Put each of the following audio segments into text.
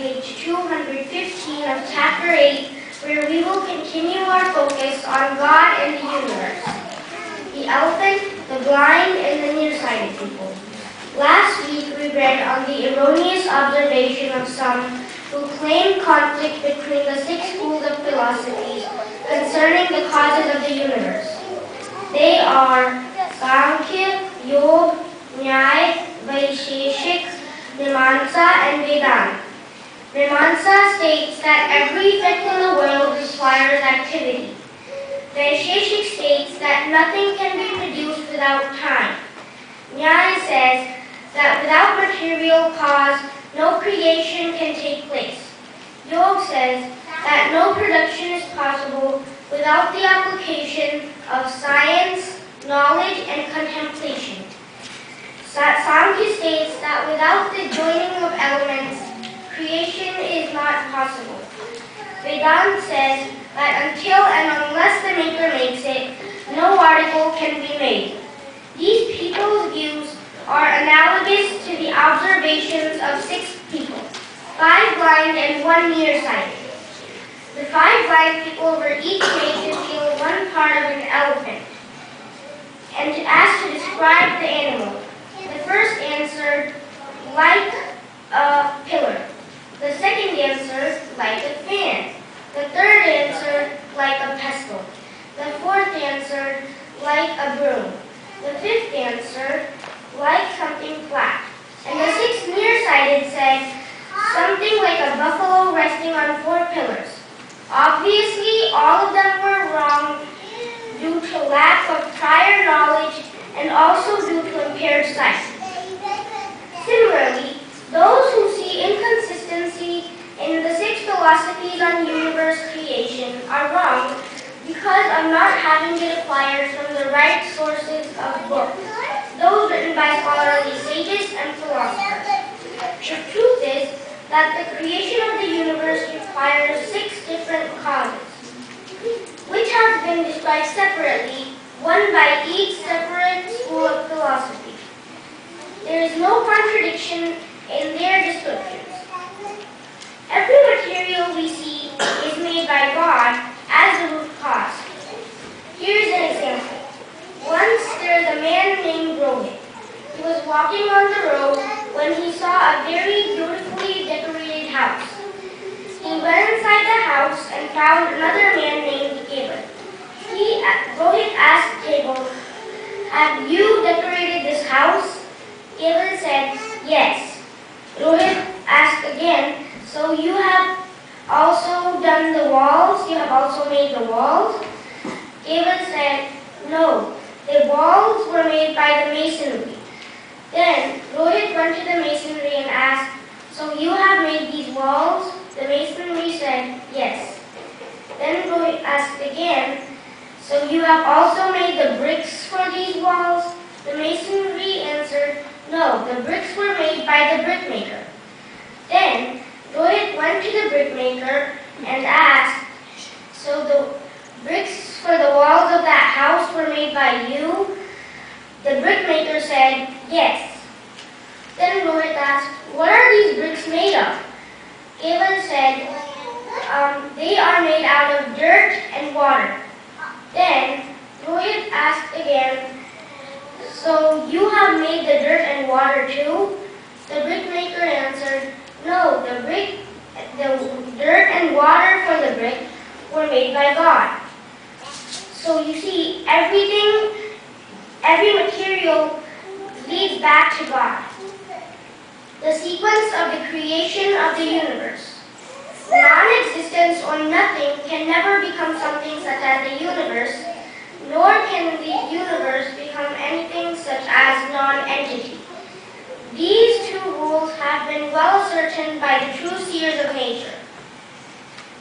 page 215 of chapter 8, where we will continue our focus on God and the universe, the elephant, the blind, and the nearsighted people. Last week we read on the erroneous observation of some who claim conflict between the 6 schools of philosophies concerning the causes of the universe. They are Sankhya, Yoga, Nyaya, Vaisheshik, Mimamsa, and Vedanta. Mimamsa states that every effect in the world requires activity. Vaisheshik states that nothing can be produced without time. Nyaya says that without material cause, no creation can take place. Yoga says that no production is possible without the application of science, knowledge, and contemplation. Sankhya states that without the joining of elements, creation is not possible. Vedanta says that until and unless the maker makes it, no article can be made. These people's views are analogous to the observations of 6 people, 5 blind and 1 nearsighted. The 5 blind people were each made to feel one part of an elephant and asked to describe the animal. The first answered, like a pillar. The second answered, like a fan. The third answered, like a pestle. The fourth answered, like a broom. The fifth answered, like something flat. And the 6th nearsighted said, something like a buffalo resting on 4 pillars. Obviously, all of them were wrong due to lack of prior knowledge and also due to impaired sight. Similarly, those who see inconsistency in the 6 philosophies on universe creation are wrong because of not having it acquired from the right sources of books, those written by scholarly sages and philosophers. The truth is that the creation of the universe requires 6 different causes, which have been described separately, one by each separate school of philosophy. There is no contradiction in their descriptions. Every material we see is made by God as the root cause. Here's an example. Once there is a man named Rohit. He was walking on the road when he saw a very beautifully decorated house. He went inside the house and found another man named Gable. Rohit asked Gable, "Have you decorated this house?" Gable said, "Yes." Rohit asked again, "So you have also done the walls? You have also made the walls?" Gable said, "No, the walls were made by the masonry." Then Rohit went to the masonry and asked, "So you have made these walls?" The masonry said, "Yes." Then Rohit asked again, "So you have also made the bricks for these walls?" The masonry answered, "No, the bricks were made by the brickmaker." Then Rohit went to the brickmaker and asked, "So the bricks for the walls of that house were made by you?" The brickmaker said, "Yes." Then Rohit asked, "What are these bricks made of?" Galen said, "They are made out of dirt and water." Then Rohit asked again, "So you have made the dirt and water too?" The brickmaker answered, "No, the dirt and water for the brick were made by God." So you see, every material leads back to God. The sequence of the creation of the universe. Non-existence or nothing can never become something such as the universe, nor can the universe become anything such as non-entity. These 2 rules have been well ascertained by the true seers of nature.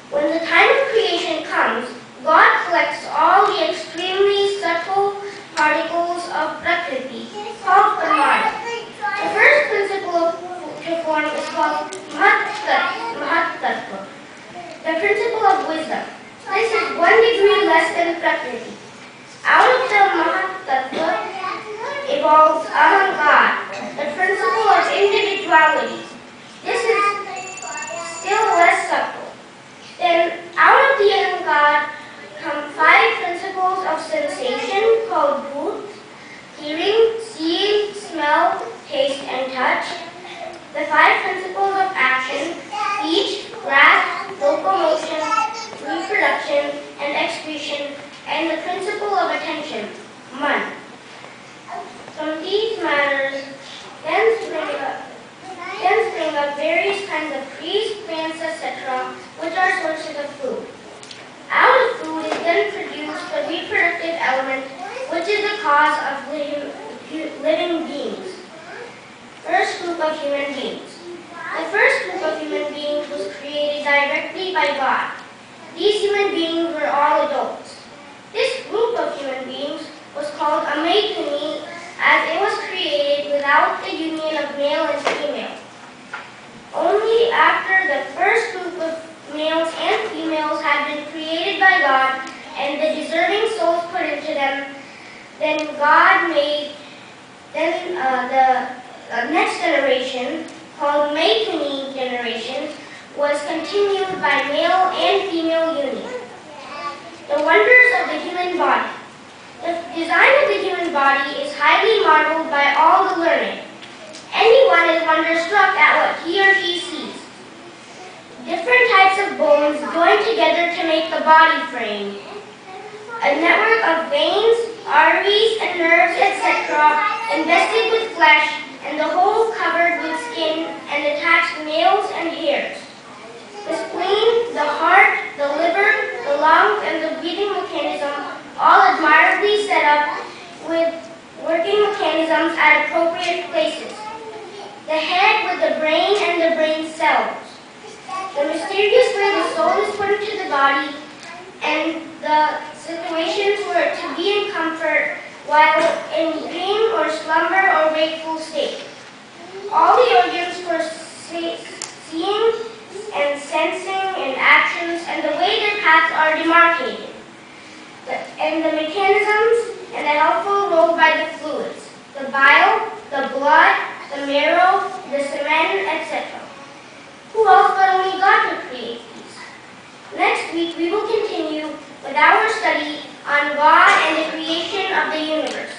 When the time of creation comes, God collects all the extremely subtle particles of Prakriti, called Pramana. The first principle to form is called Mahatattva, the principle of wisdom. This is 1 degree less than Prakriti. Out of the Mahatattva evolves Ahankar, the principle of individuality. This is taste, and touch, the 5 principles of action, speech, grasp, locomotion, reproduction, and excretion, and the principle of attention, man. From these matters then spring up various kinds of trees, plants, etc., which are sources of food. Out of food is then produced the reproductive element, which is the cause of living beings. First group of human beings. The first group of human beings was created directly by God. These human beings were all adults. This group of human beings was called a Maitani, as it was created without the union of male and female. Only after the first group of males and females had been created by God and the deserving souls put into them, then God made, the next generation, called Maitani generation, was continued by male and female union. The wonders of the human body. The design of the human body is highly marveled by all the learned. Anyone is wonderstruck at what he or she sees. Different types of bones join together to make the body frame. A network of veins, arteries, and nerves, etc., invested with flesh, and the whole covered with skin and attached nails and hairs. The spleen, the heart, the liver, the lungs, and the breathing mechanism, all admirably set up with working mechanisms at appropriate places. The head with the brain and the brain cells. The mysterious way the soul is put into the body and the situations for it to be in comfort while in dream or slumber or wakeful state. All the organs for seeing and sensing and actions and the way their paths are demarcated. And the mechanisms and the helpful role by the fluids, the bile, the blood, the marrow, the semen, etc. Who else but only God could create these? Next week we will continue with our study on God and the creation of the universe.